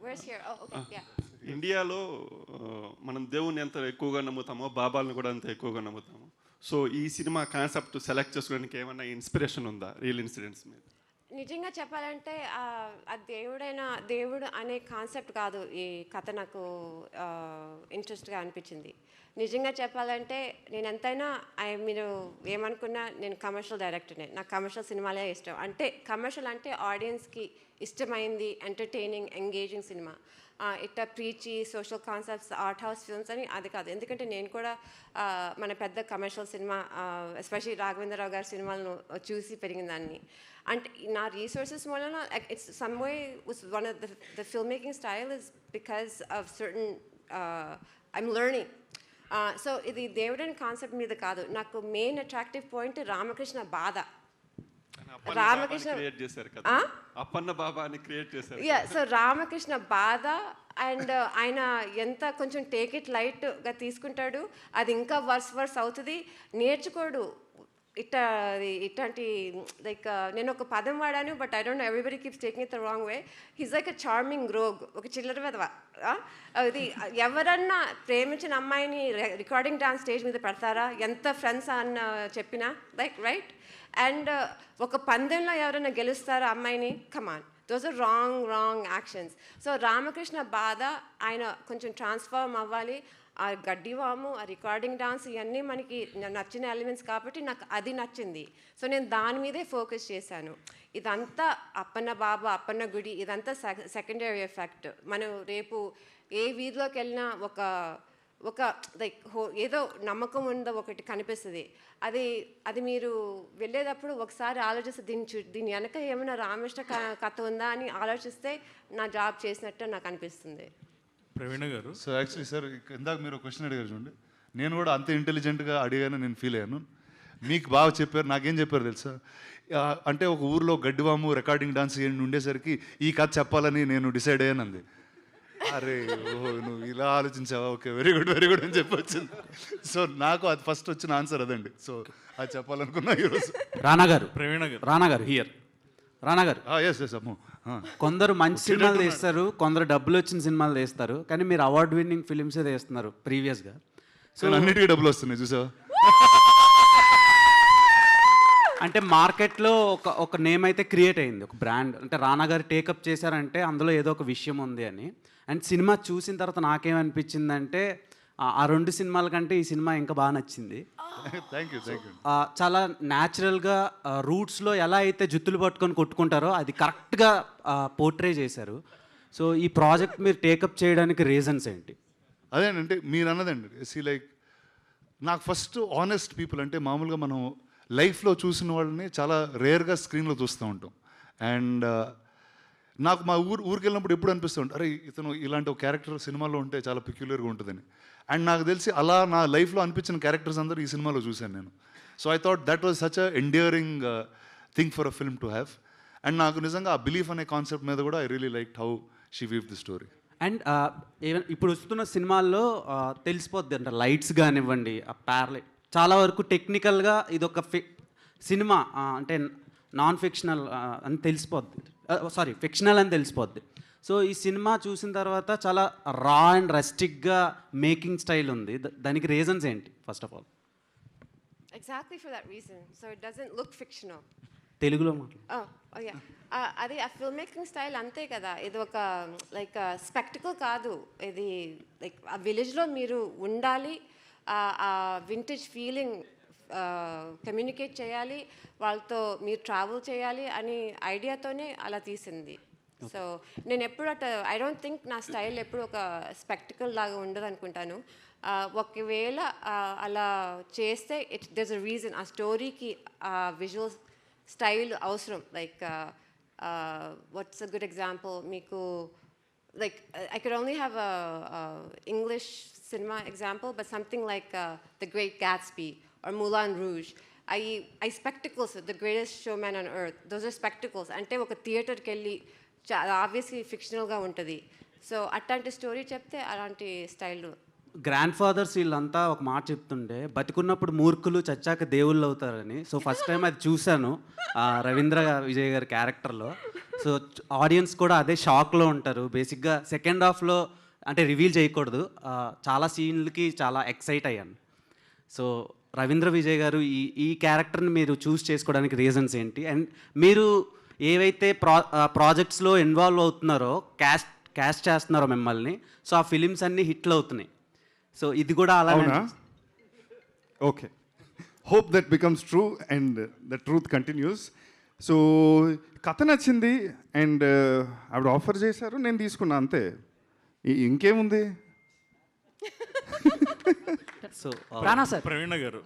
Where's here? Oh, okay, yeah. ఇండియాలో మనం దేవుణ్ణి ఎంత ఎక్కువగా నమ్ముతామో బాబాలను కూడా అంత ఎక్కువగా నమ్ముతాము. సో ఈ సినిమా కాన్సెప్ట్ సెలెక్ట్ చేసుకోవడానికి ఏమన్నా ఇన్స్పిరేషన్ ఉందా రియల్ ఇన్సిడెంట్స్ మీద? నిజంగా చెప్పాలంటే ఆ దేవుడు అనే కాన్సెప్ట్ కాదు ఈ కథ నాకు ఇంట్రెస్ట్గా అనిపించింది. నిజంగా చెప్పాలంటే నేను ఎంతైనా మీరు ఏమనుకున్నా నేను కమర్షియల్ డైరెక్టర్నే. నాకు కమర్షియల్ సినిమాలే ఇష్టం. అంటే కమర్షియల్ అంటే ఆడియన్స్కి ఇష్టమైంది, ఎంటర్టైనింగ్, ఎంగేజింగ్ సినిమా. ఇట్లా preachy social concepts, art house films అని అది కాదు. ఎందుకంటే నేను కూడా మన పెద్ద కమర్షియల్ సినిమా ఎస్పెషల్లీ రాఘవేంద్రరావు గారి సినిమాలను చూసి పెరిగిన దాన్ని. అంటే నా రీసోర్సెస్ వలన it's some way one of the film making style is because of certain I'm learning. So ఇది దేవుడని కాన్సెప్ట్ మీద కాదు. నాకు మెయిన్ అట్రాక్టివ్ పాయింట్ రామకృష్ణ బాధ. రామకృష్ణ క్రియేట్ చేశారు కదా, అప్పన్న బాబా అని క్రియేట్ చేశారు. సో రామకృష్ణ బాధ అండ్ ఆయన ఎంత కొంచెం టేక్ ఇట్ లైట్గా తీసుకుంటాడు, అది ఇంకా వర్స్ అవుతుంది, నేర్చుకోడు. ఇట్లాంటి లైక్ నేను ఒక పదం వాడాను, but I don't know, everybody keeps taking it the wrong way. He's like a charming rogue, ఒక చిల్లర వెధవ. ఇది ఎవరన్నా ప్రేమించిన అమ్మాయిని రికార్డింగ్ డాన్స్ స్టేజ్ మీద పెడతారా, ఎంత ఫ్రెండ్స్ అన్న చెప్పినా, లైక్ రైట్. అండ్ ఒక పందెంలో ఎవరైనా గెలుస్తారా అమ్మాయిని? Come on, those are wrong actions. So Ramakrishna బాధ, ఆయన కొంచెం ట్రాన్స్ఫార్మ్ అవ్వాలి. ఆ గడ్డివాము, ఆ రికార్డింగ్ డాన్స్, ఇవన్నీ మనకి నచ్చిన ఎలిమెంట్స్ కాబట్టి నాకు అది నచ్చింది. సో నేను దాని మీదే ఫోకస్ చేశాను. ఇదంతా అప్పన్న బాబా, అప్పన్న గుడి, ఇదంతా సెకండరీ ఎఫెక్ట్. మనం రేపు ఏ వీధిలోకి వెళ్ళినా ఒక లైక్ ఏదో నమ్మకం ఉందో ఒకటి కనిపిస్తుంది. అది మీరు వెళ్ళేటప్పుడు ఒకసారి ఆలోచిస్తే దీని వెనక ఏమైనా రామకృష్ణ కథ ఉందా అని ఆలోచిస్తే నా జాబ్ చేసినట్టు నాకు అనిపిస్తుంది. ప్రవీణ గారు, సో యాక్చువల్లీ సార్ ఇందాక మీరు ఒక క్వశ్చన్ అడిగారు చూడండి, నేను కూడా అంత ఇంటెలిజెంట్గా అడిగాను నేను ఫీల్ అయ్యాను. మీకు బాగా చెప్పారు. నాకేం చెప్పారు తెలుసా, అంటే ఒక ఊర్లో గడ్డివాము రికార్డింగ్ డాన్స్ ఉండేసరికి ఈ కథ చెప్పాలని నేను డిసైడ్ అయ్యాను అంది. అరే ఓహో, నువ్వు ఇలా ఆలోచించావా, ఓకే వెరీ గుడ్ అని చెప్పొచ్చింది. సో నాకు అది ఫస్ట్ వచ్చిన ఆన్సర్ అదండి. సో అది చెప్పాలనుకున్నా ఈరోజు. రానా గారు హియర్. రానా గారు, ఎస్ అమ్మో, కొందరు మంచి సినిమాలు తీస్తారు, కొందరు డబ్బులు వచ్చిన సినిమాలు తీస్తారు, కానీ మీరు అవార్డ్ విన్నింగ్ ఫిలిమ్సే తీస్తున్నారు ప్రీవియస్గా. సో అన్నిటికీ డబ్బులు వస్తున్నాయి చూసావా. అంటే మార్కెట్లో ఒక నేమ్ అయితే క్రియేట్ అయింది, ఒక బ్రాండ్. అంటే రానా గారు టేకప్ చేశారంటే అందులో ఏదో ఒక విషయం ఉంది అని. అండ్ సినిమా చూసిన తర్వాత నాకేమనిపించిందంటే ఆ రెండు సినిమాల కంటే ఈ సినిమా ఇంకా బాగా నచ్చింది. Thank you. చాలా న్యాచురల్గా రూట్స్లో ఎలా అయితే జుత్తులు పట్టుకొని కొట్టుకుంటారో అది కరెక్ట్గా పోర్ట్రే చేశారు. సో ఈ ప్రాజెక్ట్ మీరు టేకప్ చేయడానికి రీజన్స్ ఏంటి? అదేనంటే మీరు అన్నదండి, లైక్ నాకు ఫస్ట్ ఆనెస్ట్ పీపుల్ అంటే మామూలుగా మనం లైఫ్లో చూసిన వాళ్ళని చాలా రేర్గా స్క్రీన్లో చూస్తూ ఉంటాం. అండ్ నాకు మా ఊరికి వెళ్ళినప్పుడు ఎప్పుడు అనిపిస్తుంది, అరే ఇతను ఇలాంటి ఒక క్యారెక్టర్ సినిమాలో ఉంటే చాలా పెక్యులర్గా ఉంటుందని. అండ్ నాకు తెలిసి అలా నా లైఫ్లో అనిపించిన క్యారెక్టర్స్ అందరూ ఈ సినిమాలో చూశాను నేను. So I thought that was such a enduring thing for a film to have. And నాకు నిజంగా ఆ బిలీఫ్ అనే కాన్సెప్ట్ మీద కూడా I really like how she weave the story. And ఇప్పుడు వస్తున్న సినిమాల్లో తెలిసిపోద్ది, అంటే లైట్స్ కానివ్వండి, ఆ ప్యారలైట్ చాలా వరకు టెక్నికల్గా ఇదొక సినిమా అంటే నాన్ ఫిక్షనల్ అని తెలిసిపోద్ది, సారీ ఫిక్షనల్ అని తెలిసిపోద్ది. సో ఈ సినిమా చూసిన తర్వాత చాలా రా అండ్ రస్టిక్గా మేకింగ్ స్టైల్ ఉంది. దానికి రీజన్స్ ఏంటి first of all? Exactly for that reason. So it doesn't look fictional. తెలుగులో మాట్లాడు. అది ఆ ఫిల్మ్ మేకింగ్ స్టైల్ అంతే కదా. ఇది ఒక లైక్ స్పెక్టికల్ కాదు. ఇది లైక్ ఆ విలేజ్లో మీరు ఉండాలి, ఆ వింటేజ్ ఫీలింగ్ కమ్యూనికేట్ చేయాలి, వాళ్ళతో మీరు ట్రావెల్ చేయాలి అని ఐడియాతోనే అలా తీసింది. సో నేను ఎప్పుడు ఐ డోంట్ థింక్ నా స్టైల్ ఎప్పుడు ఒక స్పెక్టికల్ లాగా ఉండదు అనుకుంటాను. ఒకవేళ అలా చేస్తే దెర్స్ అ రీజన్. ఆ స్టోరీకి ఆ విజువల్ స్టైల్ అవసరం. Like what's a good example మీకు, like I could only have a English cinema example, but something like The Great Gatsby or Moulin Rouge. I spectacles, The Greatest Showman on Earth. Those are spectacles. అంటే ఒక థియేటర్కి వెళ్ళి obviously ఫిక్షనల్గా ఉంటుంది. So అట్లాంటి story చెప్తే అలాంటి style grand fathers వీళ్ళంతా ఒక మాట చెప్తుండే బతికున్నప్పుడు మూర్ఖులు చచ్చాక దేవుళ్ళు అవుతారని. సో ఫస్ట్ టైం అది చూశాను రవీంద్ర విజయ్ గారి క్యారెక్టర్లో. సో ఆడియన్స్ కూడా అదే షాక్లో ఉంటారు. బేసిక్గా సెకండ్ హాఫ్లో అంటే రివీల్ చేయకూడదు, చాలా సీన్లకి చాలా ఎక్సైట్ అయ్యాను. సో రవీంద్ర విజయ్ గారు ఈ క్యారెక్టర్ని మీరు చూస్ చేసుకోవడానికి రీజన్స్ ఏంటి? అండ్ మీరు ఏవైతే ప్రాజెక్ట్స్లో ఇన్వాల్వ్ అవుతున్నారో, క్యాస్ట్ చేస్తున్నారో మిమ్మల్ని, సో ఆ ఫిలిమ్స్ అన్నీ హిట్లు అవుతున్నాయి. సో ఇది కూడా అలానే. అవునా? Okay, hope that becomes true and the truth continuous. So కథ నచ్చింది అండ్ ఆవిడ ఆఫర్ చేశారు, నేను తీసుకున్నా అంతే. ఇంకేముంది? సో రానా సార్, ప్రవీణ గారు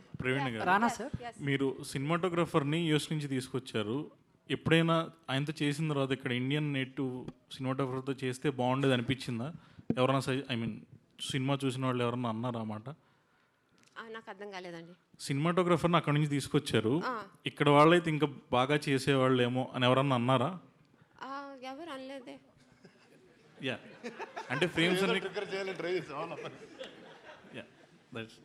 రానా సార్, మీరు సినిమాటోగ్రఫర్ని యూఎస్ నుంచి తీసుకొచ్చారు. ఎప్పుడైనా ఆయనతో చేసిన తర్వాత ఇక్కడ ఇండియన్ నేటివ్ సినిమాటోగ్రఫర్తో చేస్తే బాగుండేది అనిపించిందా? ఎవరైనా ఐ మీన్ సినిమా చూసిన వాళ్ళు ఎవరన్నా అన్నారా ఆ మాట? నాకు అర్థం కాలేదండి. సినిమాటోగ్రఫర్ని అక్కడ నుంచి తీసుకొచ్చారు, ఇక్కడ వాళ్ళైతే ఇంకా బాగా చేసేవాళ్ళేమో అని ఎవరన్నా అన్నారా? ఎవరు అనలేదే. యా, అంటే ఫ్రేమ్స్ అన్ని. Yeah, that's